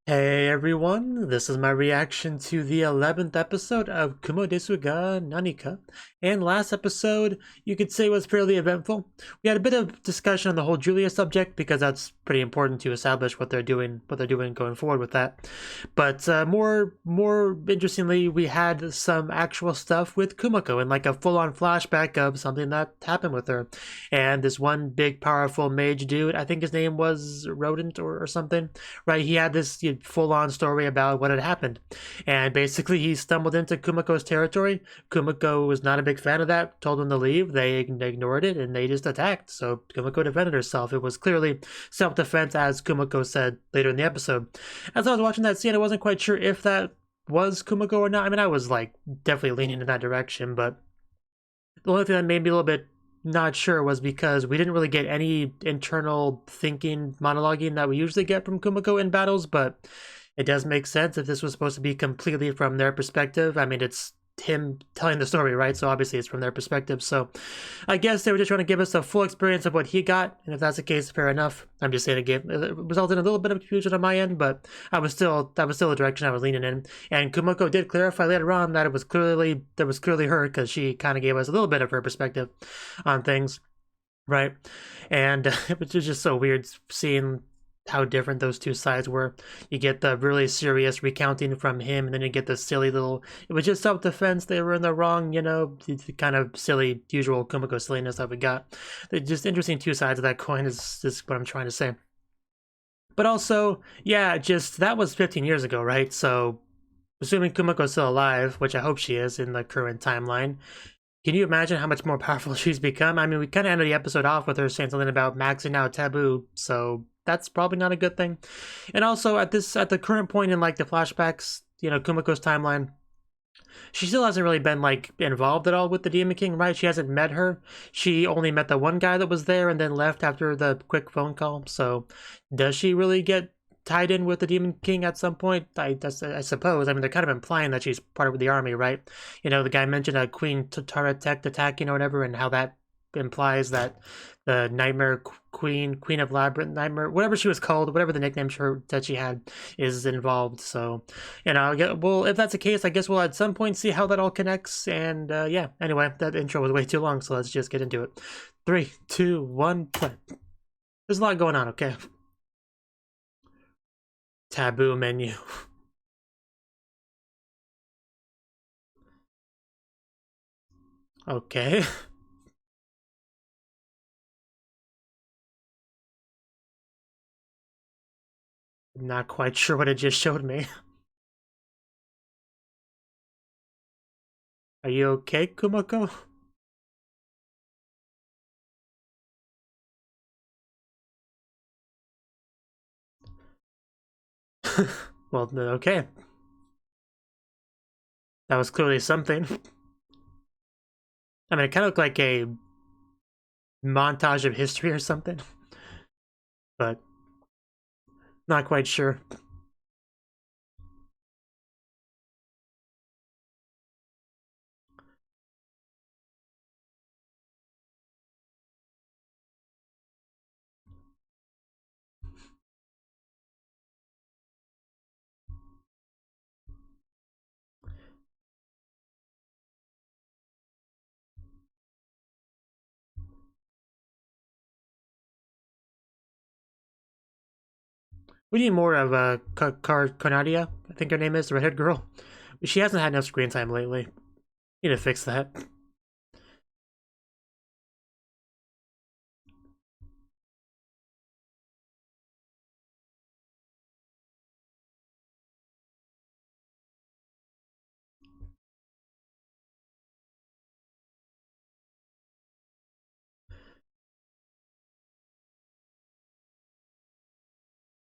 Hey everyone, this is my reaction to the 11th episode of Kumo Desu ga Nani. And last episode, you could say, was fairly eventful. We had a bit of discussion on the whole Julia subject because that's pretty important to establish what they're doing going forward with that. But more interestingly, we had some actual stuff with Kumiko and like a full-on flashback of something that happened with her. And this one big powerful mage dude, I think his name was Rodent or something, right? He had this full-on story about what had happened, and basically he stumbled into Kumiko's territory. Kumiko was not a big fan of that, told him to leave. They ignored it, and they just attacked. So Kumiko defended herself. It was clearly self-defense, as Kumiko said later in the episode. As I was watching that scene, I wasn't quite sure if that was Kumiko or not. I mean, I was like definitely leaning in that direction, but the only thing that made me a little bit not sure was because we didn't really get any internal thinking monologuing that we usually get from Kumiko in battles, but it does make sense if this was supposed to be completely from their perspective. I mean, it's him telling the story, right? So obviously it's from their perspective. So I guess they were just trying to give us a full experience of what he got, and if that's the case, fair enough. I'm just saying it resulted in a little bit of confusion on my end, but that was still the direction I was leaning in. And Kumiko did clarify later on that it was clearly her, because she kind of gave us a little bit of her perspective on things, right? And it was just so weird seeing how different those two sides were. You get the really serious recounting from him, and then you get the silly little, it was just self-defense, they were in the wrong, the kind of silly, usual Kumiko silliness that we got. They're just interesting two sides of that coin is what I'm trying to say. But also, yeah, just, that was 15 years ago, right? So, assuming Kumiko's still alive, which I hope she is in the current timeline, can you imagine how much more powerful she's become? I mean, we kind of ended the episode off with her saying something about maxing out taboo, so that's probably not a good thing. And also, at the current point in like the flashbacks, Kumiko's timeline, she still hasn't really been like involved at all with the Demon King, right? She hasn't met her. She only met the one guy that was there and then left after the quick phone call. So, does she really get tied in with the Demon King at some point? I suppose. I mean, they're kind of implying that she's part of the army, right? The guy mentioned a Queen Taratek attacking or whatever, and how that implies that the Nightmare Queen of Labyrinth, Nightmare, whatever she was called, whatever the nickname that she had, is involved. So, well, if that's the case, I guess we'll at some point see how that all connects. And yeah, anyway, that intro was way too long, so let's just get into it. 3, 2, 1, play. There's a lot going on, okay? Taboo menu. Okay. Not quite sure what it just showed me. Are you okay, Kumako? Well, okay. That was clearly something. I mean, it kind of looked like a montage of history or something, but not quite sure. We need more of Carnadia, I think her name is, the redhead girl. She hasn't had enough screen time lately. Need to fix that.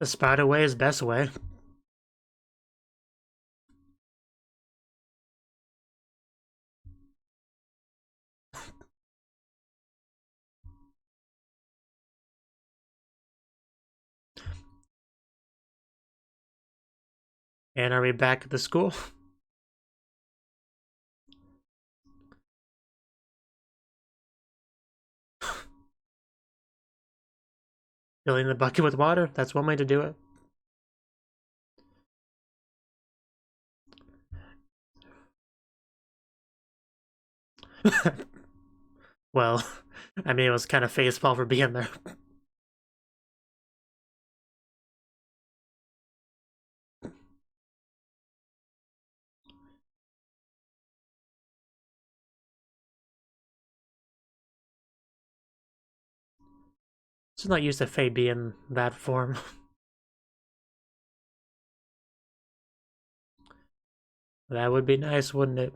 The spider way is best way. And are we back at the school? Filling the bucket with water? That's one way to do it. Well, I mean, it was kind of facepalm for being there. Just not used to Faye being that form. That would be nice, wouldn't it?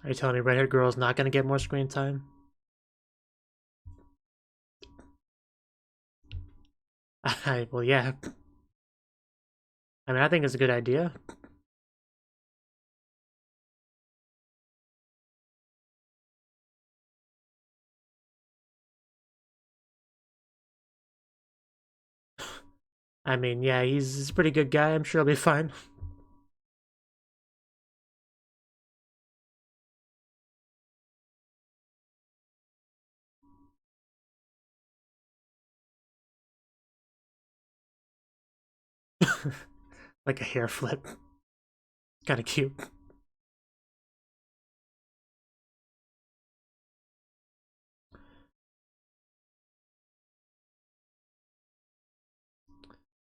Are you telling me redhead girl is not gonna get more screen time? Well, yeah. I mean, I think it's a good idea. I mean, yeah, he's a pretty good guy. I'm sure he'll be fine. Like a hair flip. Kind of cute.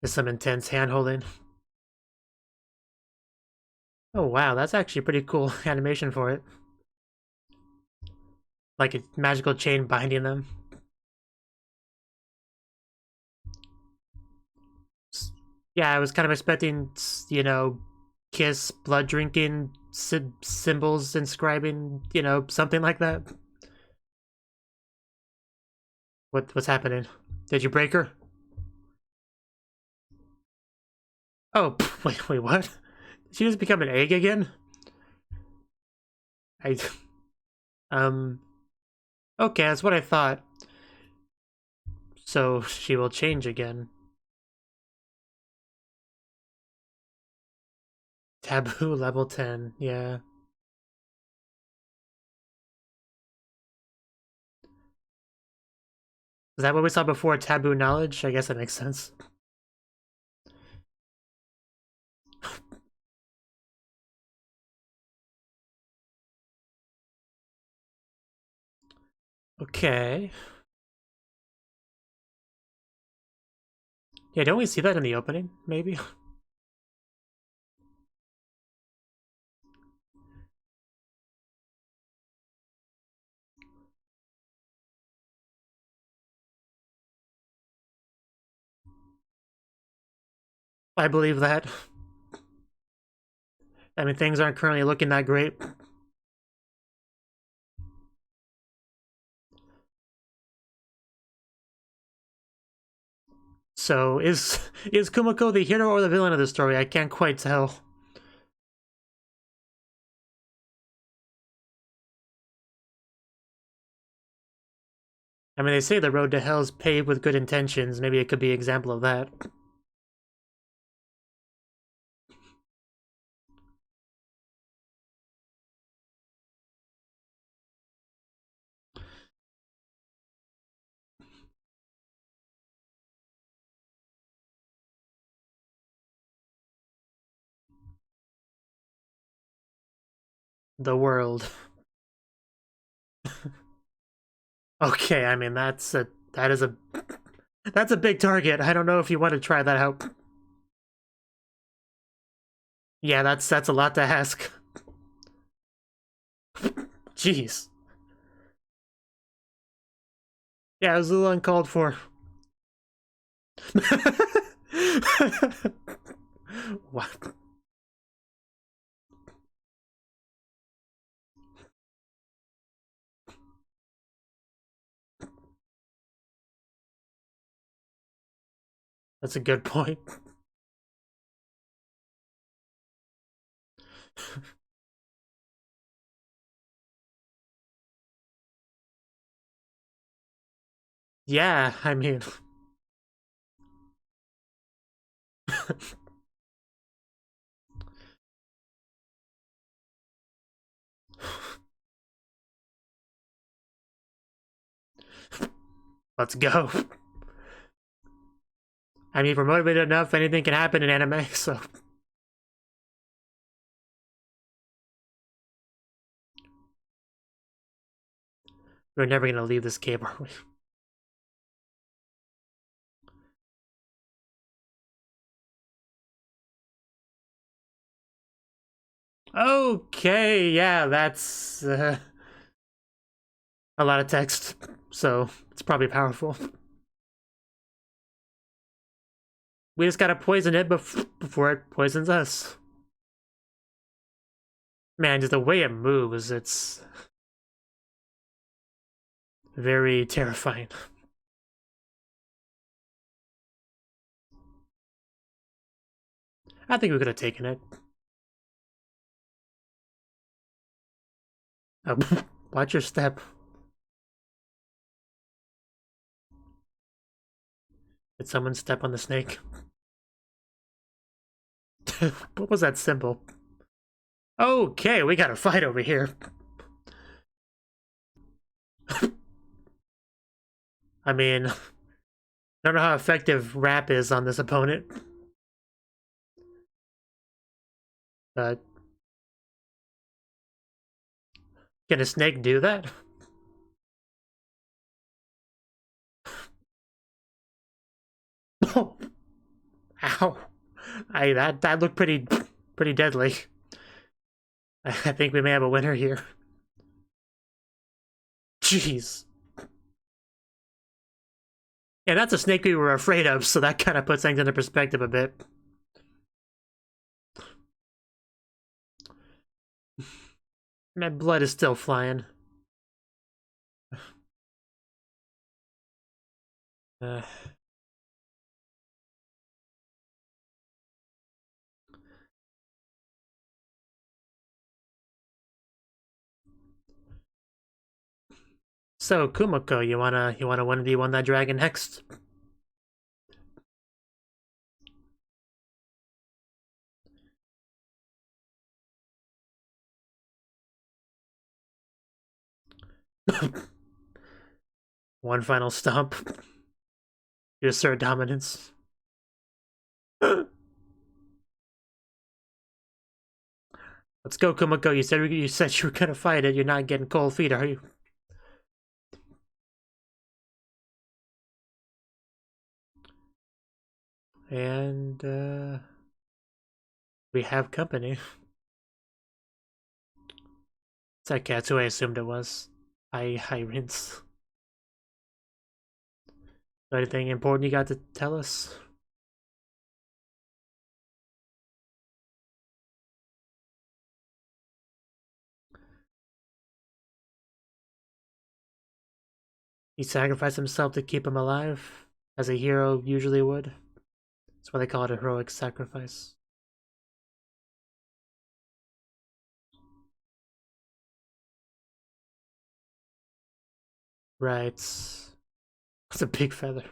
There's some intense hand holding. Oh wow, that's actually pretty cool animation for it. Like a magical chain binding them. Yeah, I was kind of expecting, you know, kiss, blood drinking, symbols inscribing, you know, something like that. What's happening? Did you break her? Oh, wait, what? Did she just become an egg again? I, um, okay, that's what I thought. So she will change again. Taboo level 10, yeah. Is that what we saw before? Taboo knowledge? I guess that makes sense. Okay. Yeah, don't we see that in the opening, maybe? I believe that. I mean, things aren't currently looking that great. So, is Kumiko the hero or the villain of the story? I can't quite tell. I mean, they say the road to hell is paved with good intentions. Maybe it could be an example of that. The world. Okay, I mean that's a big target. I don't know if you want to try that out. Yeah, that's a lot to ask. Jeez. Yeah, it was a little uncalled for. What? That's a good point. Yeah, I mean... Let's go. I mean, if we're motivated enough, anything can happen in anime, so... We're never gonna leave this cave, are we? Okay, yeah, that's... a lot of text, so it's probably powerful. We just gotta poison it before it poisons us. Man, just the way it moves, it's... very terrifying. I think we could have taken it. Oh, watch your step. Did someone step on the snake? What was that symbol? Okay, we got a fight over here. I mean, I don't know how effective rap is on this opponent. But can a snake do that? Ow. That looked pretty deadly. I think we may have a winner here. Jeez. Yeah, that's a snake we were afraid of, so that kind of puts things into perspective a bit. My blood is still flying. Uh, so Kumiko, you wanna 1v1 that dragon next? One final stomp. You assert dominance. Let's go, Kumiko. You said you were gonna fight it. You're not getting cold feet, are you? And we have company. It's that cat who I assumed it was. I rinse. Anything important you got to tell us? He sacrificed himself to keep him alive, as a hero usually would. That's why they call it a heroic sacrifice. Right. It's a big feather.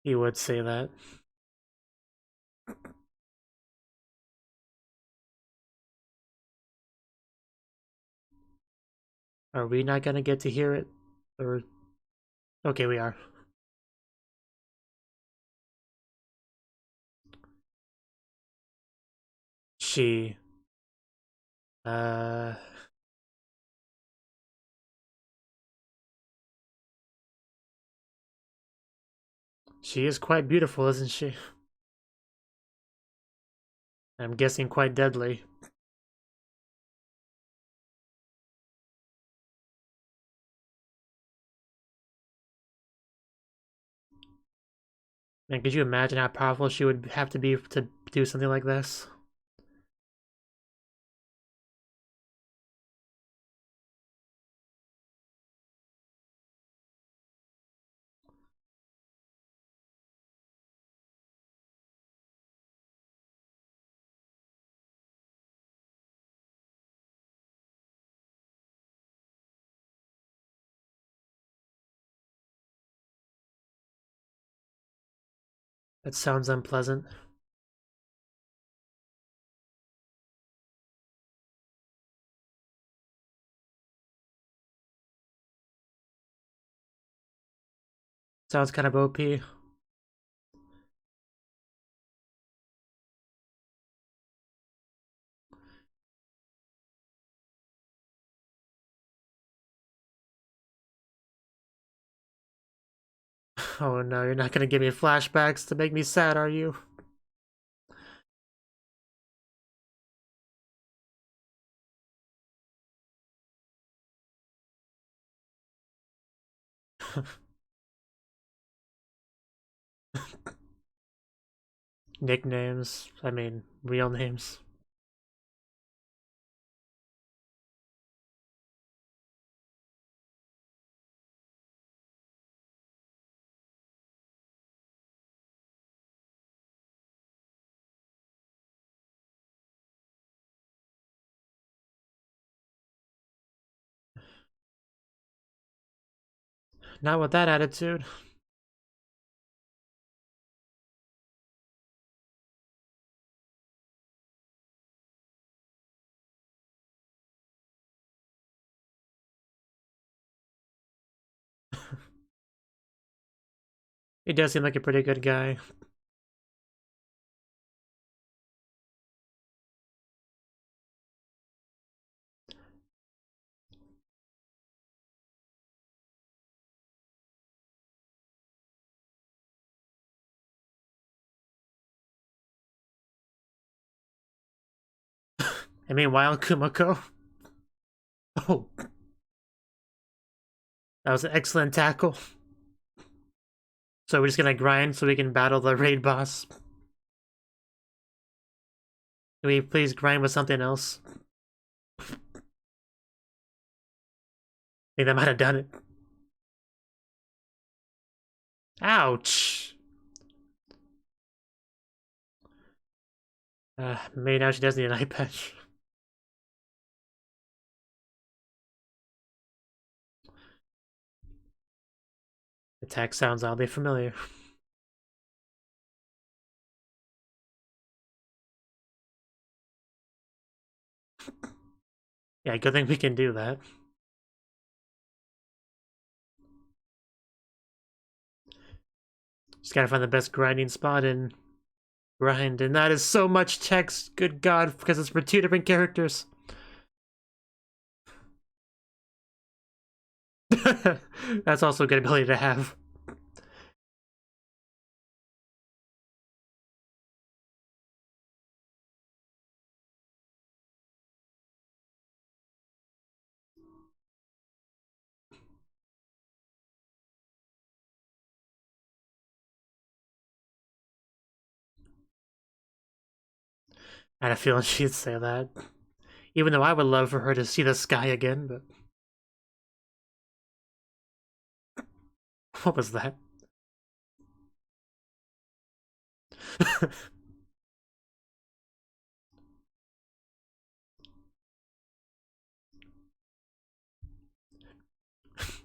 He would say that. Are we not gonna get to hear it? Or... okay, we are. She... She is quite beautiful, isn't she? I'm guessing quite deadly. Man, could you imagine how powerful she would have to be to do something like this? That sounds unpleasant. Sounds kind of OP. Oh no, you're not gonna give me flashbacks to make me sad, are you? Nicknames, I mean, real names. Not with that attitude. He does seem like a pretty good guy. I mean, Wild Kumiko. Oh, that was an excellent tackle. So we're just gonna grind so we can battle the raid boss. Can we please grind with something else? I think that might have done it. Ouch! Maybe now she does need an eye patch. Attack sounds oddly familiar. Yeah, good thing we can do that. Just gotta find the best grinding spot and grind. And that is so much text, good god, because it's for two different characters. That's also a good ability to have. I had a feeling she'd say that. Even though I would love for her to see the sky again, but... What was that?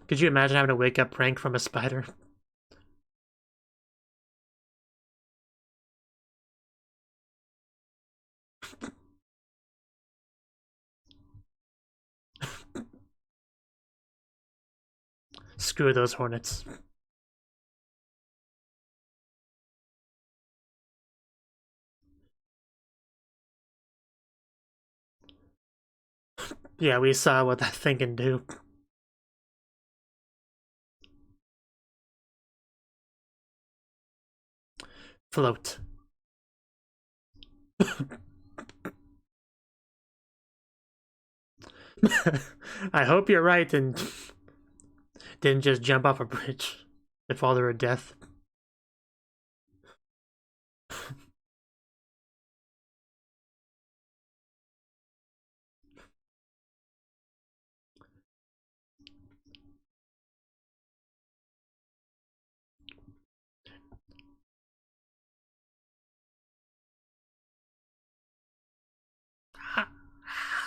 Could you imagine having a wake-up prank from a spider? Screw those hornets. Yeah, we saw what that thing can do. Float. I hope you're right and didn't just jump off a bridge to fall to her death.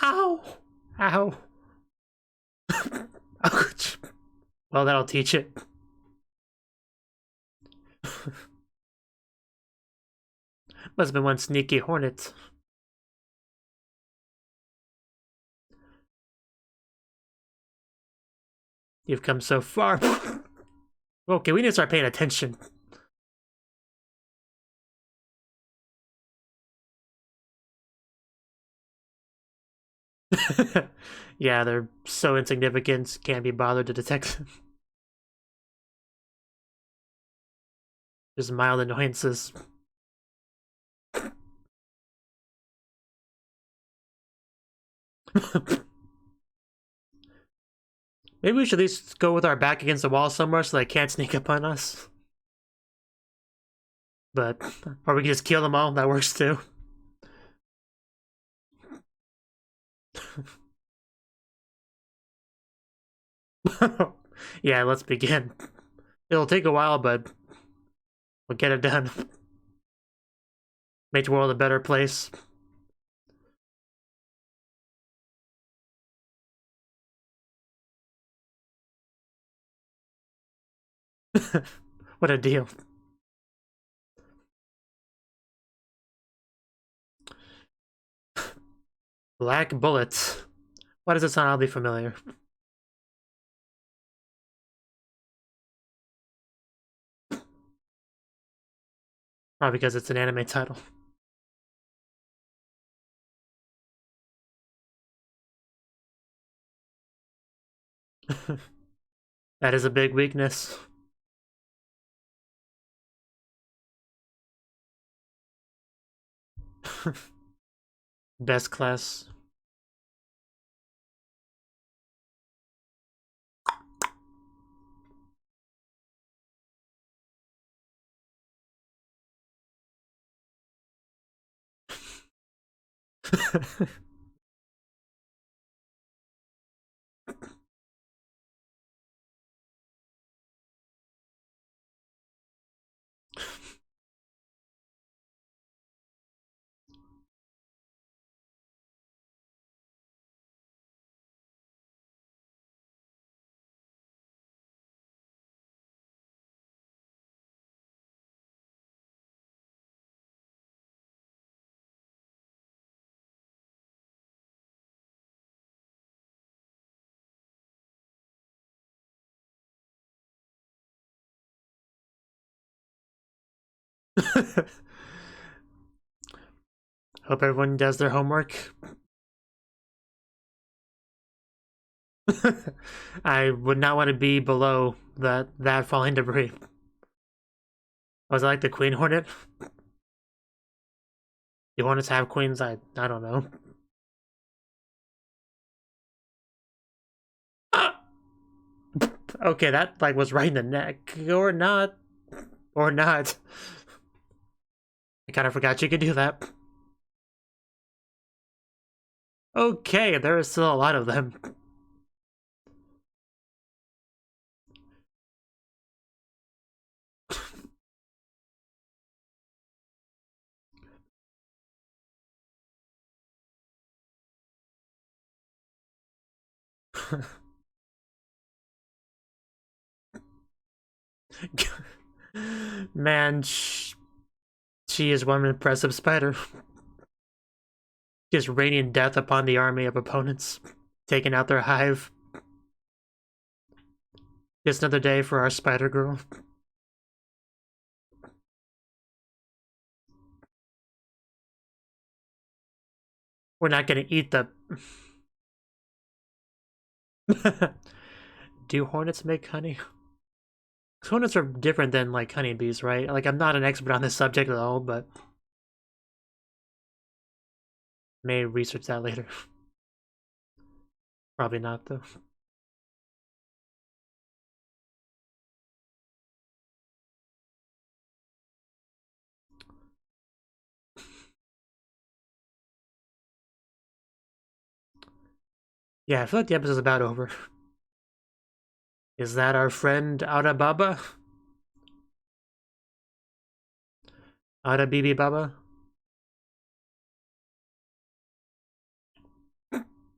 Ow! Ow! Ouch. Well, that'll teach it. Must have been one sneaky hornet. You've come so far. Okay, we need to start paying attention. Yeah, they're so insignificant, can't be bothered to detect them. Just mild annoyances. Maybe we should at least go with our back against the wall somewhere so they can't sneak up on us. But, or we can just kill them all, that works too. Yeah, let's begin. It'll take a while, but we'll get it done. Make the world a better place. What a deal. Black bullets. Why does it sound oddly familiar? Probably because it's an anime title. That is a big weakness. Best class. Hope everyone does their homework. I would not want to be below that falling debris. Was I like the Queen Hornet? You want us to have queens? I don't know. Okay, that like was right in the neck. Or not. Or not. I kind of forgot you could do that. Okay, there are still a lot of them. Man, she is one impressive spider. Just raining death upon the army of opponents, taking out their hive. Just another day for our spider girl. We're not gonna eat the... Do hornets make honey? hornets are different than like honeybees, right? Like I'm not an expert on this subject at all, but may research that later. Probably not though. Yeah, I feel like the episode's about over. Is that our friend Arababa? Arabibi Baba?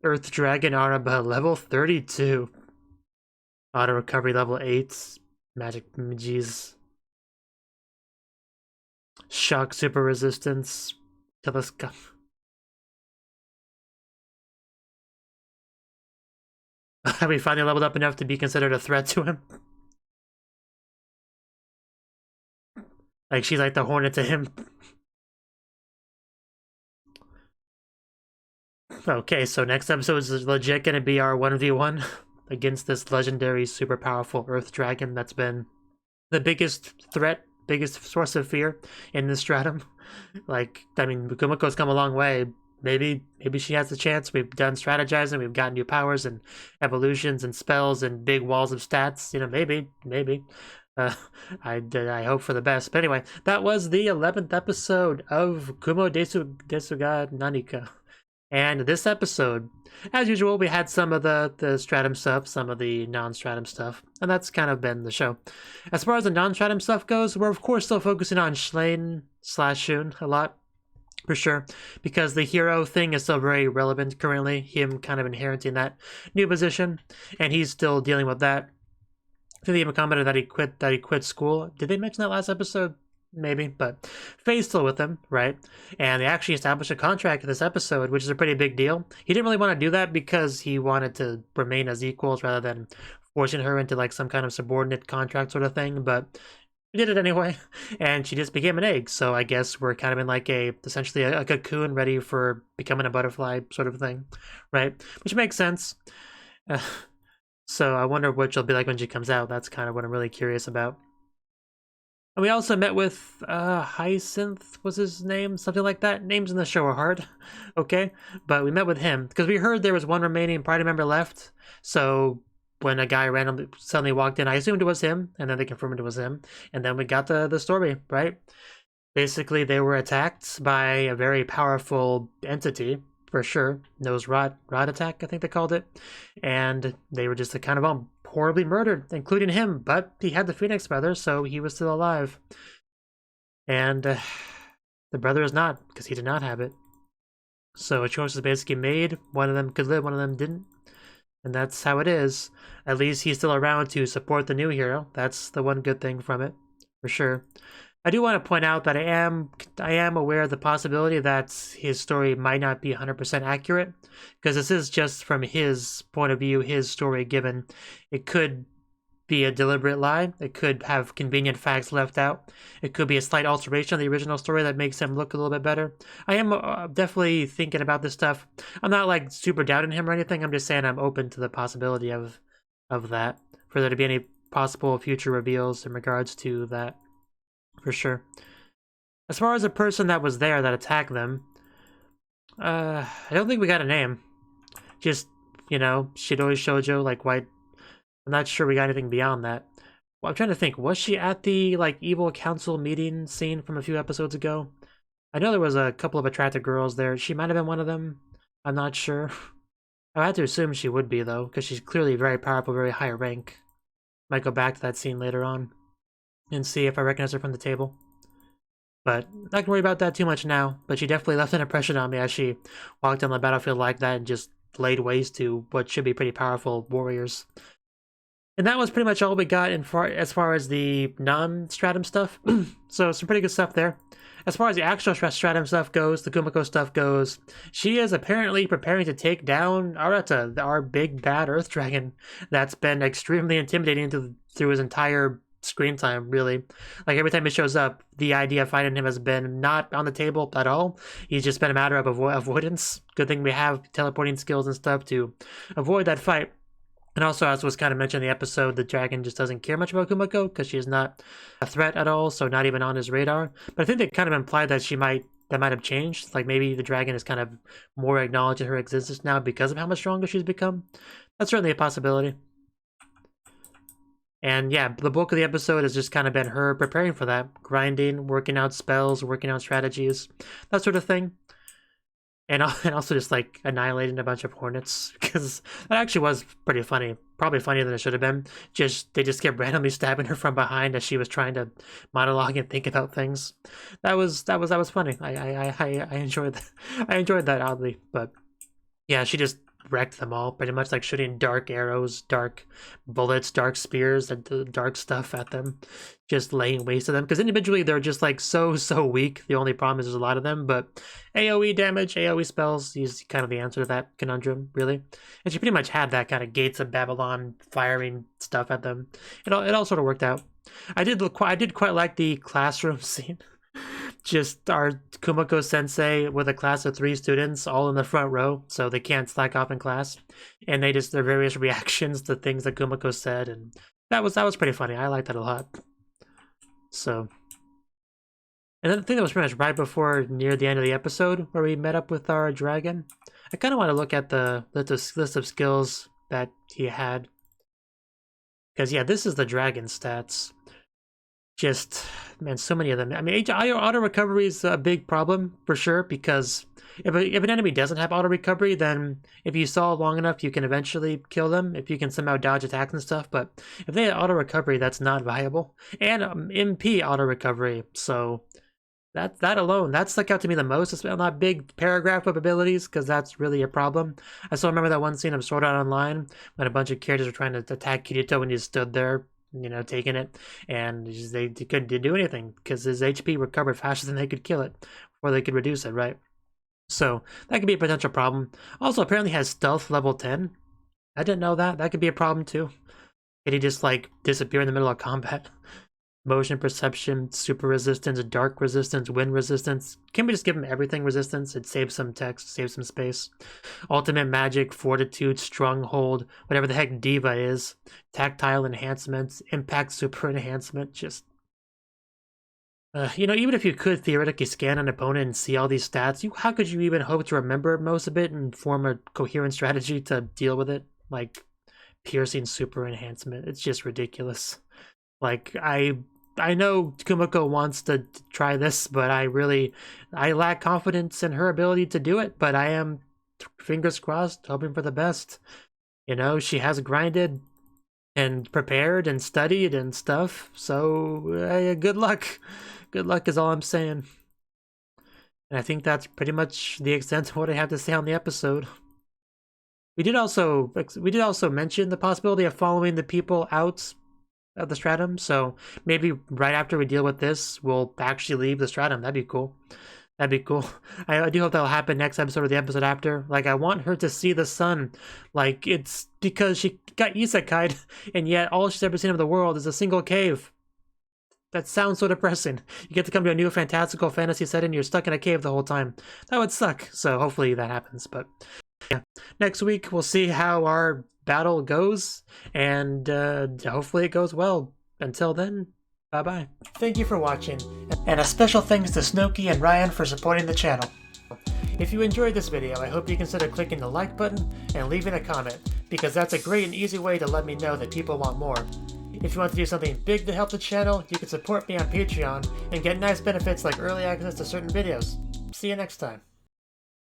Earth Dragon Araba, level 32. Auto recovery level 8. Magic Magis. Shock super resistance. Telescope. Have we finally leveled up enough to be considered a threat to him? Like she's like the hornet to him. Okay, so next episode is legit gonna be our 1v1 against this legendary, super powerful Earth Dragon that's been the biggest threat, biggest source of fear in this stratum. Like, I mean, Kumiko's come a long way. Maybe she has a chance. We've done strategizing, we've got new powers and evolutions and spells and big walls of stats. You know, maybe. I hope for the best. But anyway, that was the 11th episode of Kumo Desu ga Nanika. And this episode, as usual, we had some of the stratum stuff, some of the non-stratum stuff, and that's kind of been the show. As far as the non-stratum stuff goes, we're of course still focusing on Schlein/Shun a lot, for sure, because the hero thing is still very relevant currently, him kind of inheriting that new position, and he's still dealing with that. I think they even commented that he quit school. Did they mention that last episode? Maybe, but Faye's still with him, right? And they actually established a contract in this episode, which is a pretty big deal. He didn't really want to do that because he wanted to remain as equals rather than forcing her into like some kind of subordinate contract sort of thing, but he did it anyway, and she just became an egg. So I guess we're kind of in like essentially a cocoon ready for becoming a butterfly sort of thing, right? Which makes sense. So I wonder what she'll be like when she comes out. That's kind of what I'm really curious about. And we also met with Hyacinth was his name, something like that. Names in the show are hard, okay? But we met with him because we heard there was one remaining party member left. So when a guy randomly suddenly walked in, I assumed it was him, and then they confirmed it was him. And then we got the story, right? Basically, they were attacked by a very powerful entity, for sure. Nose rot attack, I think they called it. And they were just kind of horribly murdered, including him, but he had the Phoenix brother, so he was still alive. And the brother is not, because he did not have it. So a choice was basically made. One of them could live, one of them didn't. And that's how it is. At least he's still around to support the new hero. That's the one good thing from it, for sure. I do want to point out that I am aware of the possibility that his story might not be 100% accurate, because this is just from his point of view, his story given. It could be a deliberate lie. It could have convenient facts left out. It could be a slight alteration of the original story that makes him look a little bit better. I am definitely thinking about this stuff. I'm not like super doubting him or anything. I'm just saying I'm open to the possibility of that, for there to be any possible future reveals in regards to that. For sure. As far as the person that was there that attacked them, I don't think we got a name. Just, you know, Shidori Shoujo, like white. I'm not sure we got anything beyond that. Well, I'm trying to think. Was she at the, like, evil council meeting scene from a few episodes ago? I know there was a couple of attractive girls there. She might have been one of them. I'm not sure. I had to assume she would be, though, because she's clearly very powerful, very high rank. Might go back to that scene later on and see if I recognize her from the table. But not gonna worry about that too much now, but she definitely left an impression on me as she walked on the battlefield like that and just laid waste to what should be pretty powerful warriors. And that was pretty much all we got as far as the non-stratum stuff. So some pretty good stuff there. As far as the actual stratum stuff goes, the Kumiko stuff goes, she is apparently preparing to take down Arata, our big bad Earth Dragon that's been extremely intimidating through his entire screen time, really. Like, every time he shows up, the idea of fighting him has been not on the table at all. He's just been a matter of avoidance. Good thing we have teleporting skills and stuff to avoid that fight. And also, as was kind of mentioned in the episode, the dragon just doesn't care much about Kumiko because she's not a threat at all, so not even on his radar. But I think they kind of implied that that might have changed. Like maybe the dragon is kind of more acknowledging her existence now because of how much stronger she's become. That's certainly a possibility. And yeah, the bulk of the episode has just kind of been her preparing for that. Grinding, working out spells, working out strategies, that sort of thing. And also just like annihilating a bunch of hornets, because that actually was pretty funny. Probably funnier than it should have been. They just kept randomly stabbing her from behind as she was trying to monologue and think about things. That was funny. I enjoyed that. I enjoyed that oddly, but yeah, she just wrecked them all, pretty much like shooting dark arrows, dark bullets, dark spears, and dark stuff at them, just laying waste to them, because individually they're just like so weak. The only problem is there's a lot of them, but AoE damage, AoE spells is kind of the answer to that conundrum, really. And she pretty much had that kind of Gates of Babylon firing stuff at them. It all sort of worked out. I did quite like the classroom scene. Just our Kumiko sensei with a class of 3 students all in the front row, so they can't slack off in class, and their various reactions to things that Kumiko said, and that was pretty funny. I liked that a lot. So, and then I think that was pretty much right before near the end of the episode where we met up with our dragon. I kind of want to look at the list of skills that he had, because yeah, this is the dragon stats. Just, man, so many of them. I mean, auto recovery is a big problem for sure, because if an enemy doesn't have auto recovery, then if you stall long enough, you can eventually kill them if you can somehow dodge attacks and stuff. But if they have auto recovery, that's not viable. And MP auto recovery, so that alone, that stuck out to me the most. It's not big paragraph of abilities, because that's really a problem. I still remember that one scene of Sword Art Online when a bunch of characters were trying to attack Kirito and he stood there, you know, taking it, and they couldn't do anything because his HP recovered faster than they could kill it, or they could reduce it, right? So that could be a potential problem. Also, apparently has stealth level 10. I didn't know that. That could be a problem too. Could he just like disappear in the middle of combat? Motion perception, super resistance, dark resistance, wind resistance. Can we just give him everything resistance? It saves some text, saves some space. Ultimate magic, fortitude, stronghold, whatever the heck diva is. Tactile enhancements, impact super enhancement. Just, you know, even if you could theoretically scan an opponent and see all these stats, how could you even hope to remember most of it and form a coherent strategy to deal with it? Like piercing super enhancement. It's just ridiculous. Like, I know Kumiko wants to try this, but I lack confidence in her ability to do it, but I am, fingers crossed, hoping for the best. You know, she has grinded and prepared and studied and stuff, so good luck. Good luck is all I'm saying. And I think that's pretty much the extent of what I have to say on the episode. We did also mention the possibility of following the people out of the stratum, so maybe right after we deal with this, we'll actually leave the stratum. That'd be cool. That'd be cool. I do hope that'll happen next episode or the episode after. Like, I want her to see the sun. Like, it's because she got isekai'd, and yet all she's ever seen of the world is a single cave. That sounds so depressing. You get to come to a new fantastical fantasy setting, you're stuck in a cave the whole time. That would suck. So hopefully that happens. But yeah, next week we'll see how our battle goes, and hopefully it goes well. Until then, bye-bye. Thank you for watching, and a special thanks to Cnouki and Ryan for supporting the channel. If you enjoyed this video, I hope you consider clicking the like button and leaving a comment, because that's a great and easy way to let me know that people want more. If you want to do something big to help the channel, you can support me on Patreon and get nice benefits like early access to certain videos. See you next time.